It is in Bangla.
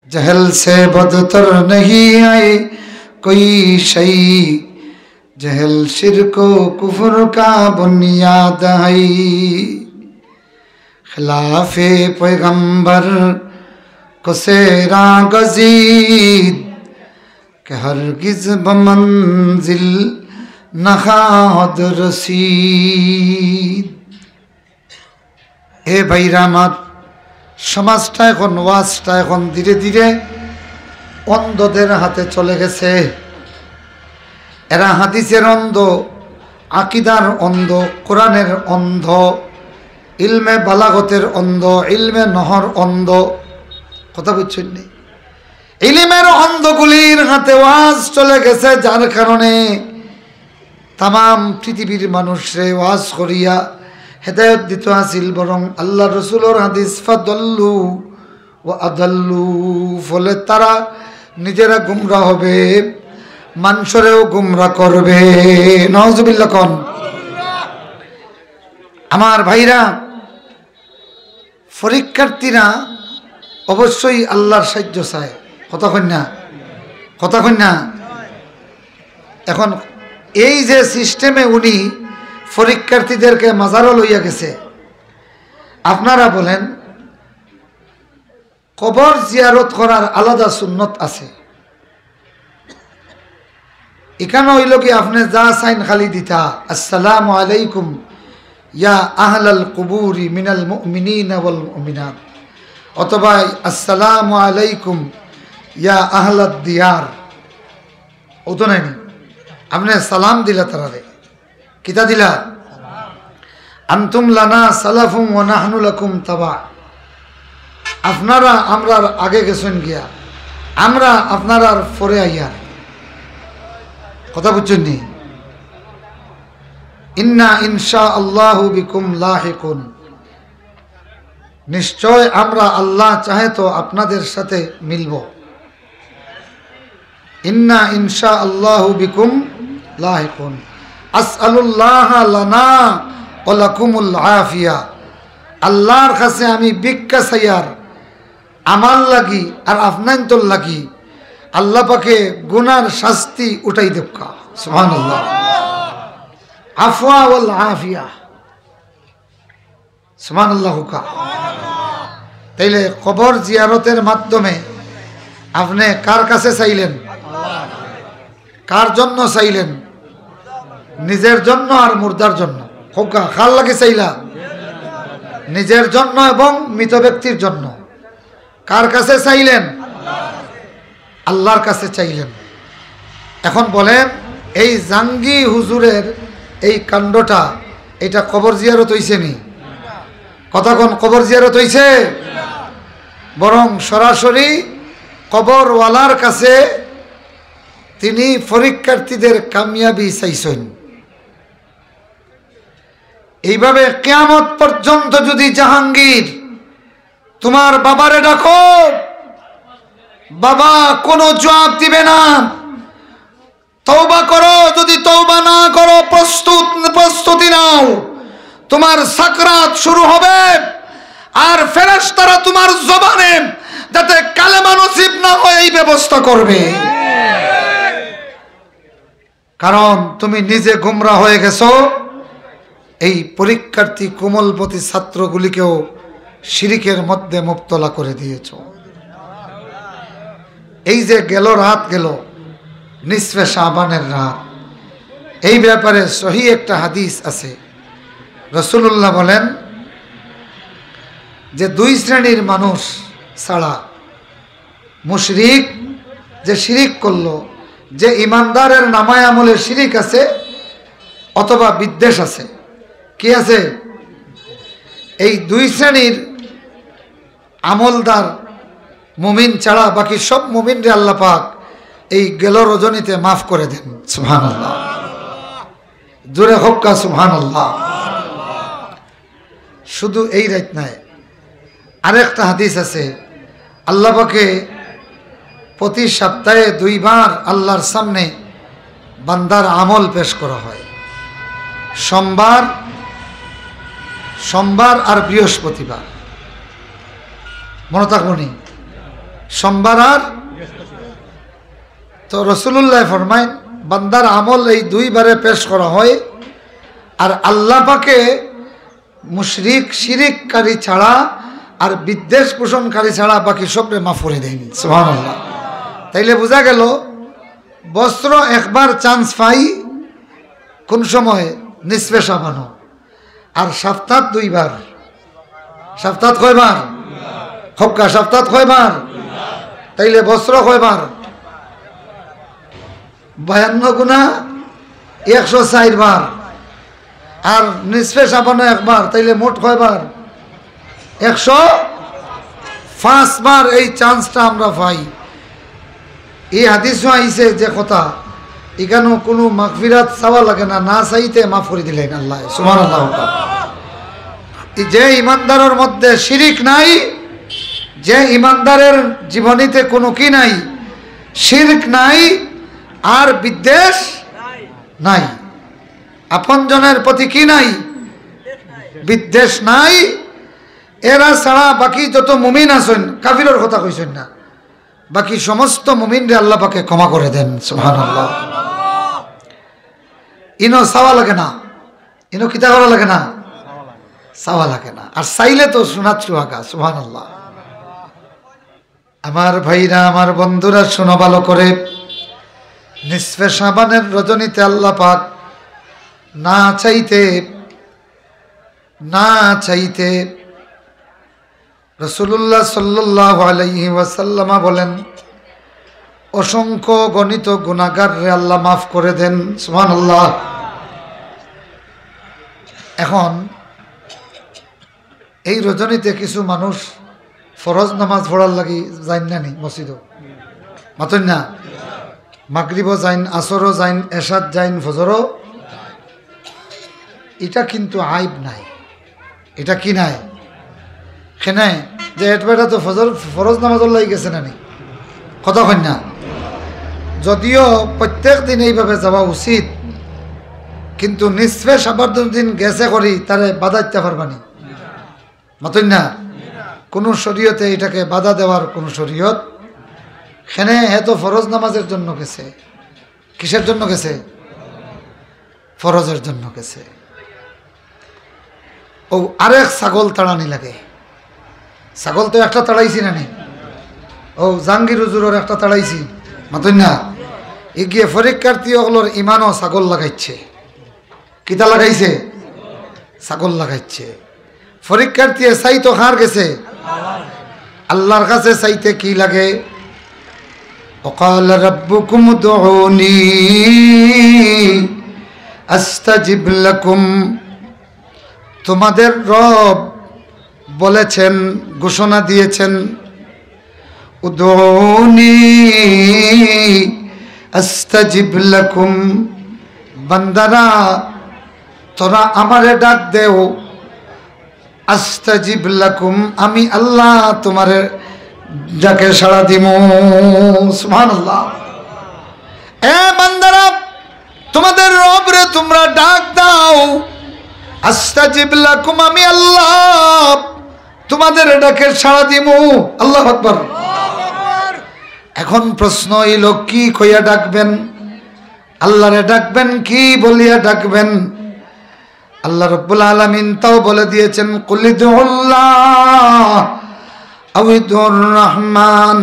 जहल से बदतर नहीं आए कोई शई, जहल शिर्क कुफ्र का बुनियाद है। खिलाफे पैगंबर को सेरा गजीद के हरगिज बमंजिल नखाद रसीद। ए भाईरा আমার সমাজটা এখন ওয়াজটা এখন ধীরে ধীরে অন্ধদের হাতে চলে গেছে। এরা হাদিসের অন্ধ, আকীদার অন্ধ, কোরআনের অন্ধ, ইলমে বালাগতের অন্ধ, ইলমে নহর অন্ধ। কথা বুঝছেন নি? ইলমের অন্ধগুলির হাতে ওয়াজ চলে গেছে, যার কারণে তাম পৃথিবীর মানুষরে ওয়াজ করিয়া হেদায়ত দিত আসিল, বরং আল্লাহ রসুলের হাদিস ফাদল্লু ও আদাল্লু, ফলে তারা নিজেরা গুমরা হবে, মানুষেরও গুমরা করবে। নাউজুবিল্লাহ কোন। আমার ভাইরা, পরীক্ষার্থীরা অবশ্যই আল্লাহর সাহায্য চায়। কথা কন্যা, কথা কন্যা। এখন এই যে সিস্টেমে উনি পরীক্ষার্থীদেরকে মাজারও লইয়া গেছে, আপনারা বলেন কবর জিয়ারত করার আলাদা সুন্নত আছে? এখানে হইল কি আপনি যা সাইন খালি দিতা, আসসালামু আলাইকুম ইয়া আহলাল কুবুরি মিনাল মুমিনিনা ওয়াল মুমিনাত, অথবা আসসালামু আলাইকুম ইয়া আহলাদ দিয়ার, ও তো নাই। আপনি সালাম দিলা তারারে, কিতা দিলা? আনতুম লানা সালাফুম ওয়া নাহনু লাকুম তাবা, আপনারা আমরার আগে গেছেন গিয়া, আমরা আপনার পরে আইয়া। কথা বুঝছেন নি? ইন্না ইনশা আল্লাহু বিকুম লাহিকুন, নিশ্চয় আমরা আল্লাহ চাহে তো আপনাদের সাথে মিলব। ইন্না ইনশা আল্লাহু বিকুম লাহিকুন, আসআলুল্লাহ লানা ওয়া লাকুমুল আফিয়া, আল্লাহর কাছে আমি ভিক্ষা চাইয়ার আমার লাগি আর আপনার তোর লাগি আল্লাহ পাকে গুনার শাস্তি উঠাই দেখা। সুবহানাল্লাহ। আফওয়া ওয়াল আফিয়া, সুবহানাল্লাহ। তাইলে কবর জিয়ারতের মাধ্যমে আপনি কার কাছে চাইলেন? কার জন্য চাইলেন? নিজের জন্য আর মুর্দার জন্য? হোকা কার লাগে চাইলা? নিজের জন্য এবং মৃত ব্যক্তির জন্য। কার কাছে চাইলেন? আল্লাহর কাছে চাইলেন। এখন বলেন, এই জাঙ্গি হুজুরের এই কাণ্ডটা, এটা কবর জিয়ারত হইছে নি? কথা কোন কবর জিয়ারত হইছে? বরং সরাসরি কবরওয়ালার কাছে তিনি পরীক্ষার্থীদের কামিয়াবি চাইছেন। এইভাবে কিয়ামত পর্যন্ত যদি জাহাঙ্গীর তোমার বাবারে ডাকো, বাবা কোনো জবাব দিবে না, তওবা করো, যদি তওবা না করো প্রস্তুতি নাও, তোমার সাকরাত শুরু হবে, আর ফেরেশতারা তোমার জবানে যাতে কালেমা নসিব না হয় এই ব্যবস্থা করবে। কারণ তুমি নিজে গুমরা হয়ে গেছো, এই পরীক্ষার্থী কোমলপতি ছাত্রগুলিকেও শিরিকের মধ্যে মুবতলা করে দিয়েছ। এই যে গেল রাত, গেল নিসফে শাবানের রাত, এই ব্যাপারে সহি একটা হাদিস আছে। রাসূলুল্লাহ বলেন যে দুই শ্রেণীর মানুষ ছাড়া, মুশরিক যে শিরিক করলো, যে ইমানদারের নামায় আমলে শিরিক আছে অথবা বিদ্বেষ আছে, কি আছে? এই দুই শ্রেণীর আমলদার মুমিন ছাড়া বাকি সব মুমিনরে আল্লাহ পাক এই গেল রজনীতে মাফ করে দেন। সুবহানাল্লাহ। জোরে হক্কা সুবহানাল্লাহ। শুধু এই রাত নাই, আরেকটা হাদিস আছে, আল্লাহ পাকে প্রতি সপ্তাহে দুইবার আল্লাহর সামনে বান্দার আমল পেশ করা হয়, সোমবার আর বৃহস্পতিবার। মনে থাকবনি? সোমবার আর তো রাসূলুল্লাহ ফরমায় বান্দার আমল এই দুইবারে পেশ করা হয় আর আল্লাহ পাকে মুশরিক শিরিককারী ছাড়া আর বিদ্বেষ পোষণকারী ছাড়া বাকি সবরে মাফ করে দেন সুবহানাল্লাহ। তাইলে বোঝা গেল বস্ত্র একবার চান্স পাই কোন সময় নিসফে শাবানো আর সপ্তাহ দুইবার। সপ্তাহ কয়বার? হক্কা সপ্তাহ কয়বার? তাইলে বস্ত্র কয়বার? 52 গুণা 104 বার আর নিসফে শাবানো একবার, তাইলে মোট কয়বার? 105 বার এই চান্সটা আমরা পাই। এই হাদিসও আইছে যে কথা এখানেও কোনো মাগফিরাত চাওয়া লাগে না, না চাইতে মাফ করে দিলেন আল্লাহ সুবহানাল্লাহ। যে ইমানদারের মধ্যে শিরিক নাই, যে ইমানদারের জীবনীতে কোনো কি নাই, শিরক নাই আর বিদ্বেষ নাই, আপনজনের প্রতি কি নাই, বিদ্বেষ নাই, এরা ছাড়া বাকি যত মুমিন আছেন, কাফিরের কথা কইছেন না, বাকি সমস্ত মুমিনরে আল্লাহ পাকে ক্ষমা করে দেন সুবহানাল্লাহ। ইনো চাওয়া লাগে না, ইনো কিতা করা লাগে না, চাওয়া লাগে না, আর চাইলে তো শোনার চুয়াগা সুবহানাল্লাহ। আমার ভাইরা আমার বন্ধুরা শোনো ভালো করে, নিসফে শাবানের রজনীতে আল্লাহ পাক না চাইতে রাসূলুল্লাহ সাল্লাল্লাহু আলাইহি ওয়াসাল্লাম বলেন অসংখ্য গণিত গুনাহগাররে আল্লাহ মাফ করে দেন সুবহানাল্লাহ। এখন এই রজনীতে কিছু মানুষ ফরজ নামাজ পড়ার লাগি যাইন না নি মসজিদও মাতন না, মাগরিবও যাইন, আসরও যাইন, এশাত যাইন, ফজরও। এটা কিন্তু আইব নাই, এটা কি নাই খেনায় যে এটবেটা তো ফরজ নামাজের লাগি গেছে না নি কথা কই না। যদিও প্রত্যেক দিন এইভাবে যাওয়া উচিত, কিন্তু নিসফে শাবান দিন গেছে করি তারে বাধা দিতে পারবানি মাতন না। কোনো শরীয়তে এটাকে বাধা দেওয়ার কোনো শরীয়ত খেনে তো ফরজ নামাজের জন্য গেছে। কিসের জন্য গেছে? ফরজের জন্য গেছে। ও আরেক ছাগল তাড়ানি লাগে, ছাগল তো একটা তাড়াইছি না নি, ও জাহাঙ্গীর হুজুরের একটা তাড়াইছি মাতন না। এগিয়ে পরীক্ষার্থী ওগুলোর ইমানও ছাগল লাগাইছে, কিতা লাগাইছে? ছাগল লাগাইছে। পরীক্ষার্থী চাই তো কার গেছে? আল্লাহর কাছে চাইতে কি লাগে? ওয়াকাল রাব্বুকুম উদউনি আস্তাজিব লাকুম, তোমাদের রব বলেছেন, ঘোষণা দিয়েছেন, উদউনি আস্তাজিব লাকুম, বান্দারা তোরা আমারে ডাক দেও, আস্তাজিব লাকুম, আমি আল্লাহ তোমারে ডাকে সাড়া দিমু সুবহানাল্লাহ। এ বান্দারা তোমাদের রব রে তোমরা ডাক দাও, আস্তাজিব লাকুম, আমি আল্লাহ তোমাদের ডাকে সাড়া দিমু। আল্লাহু আকবার। এখন প্রশ্ন হইল কি কইয়া ডাকবেন? আল্লাহরে ডাকবেন কি বলিয়া ডাকবেন? আল্লাহ রাব্বুল আলামিন তাও বলে দিয়েছেন, কুলিদুল্লাহ আও ইদুর রহমান,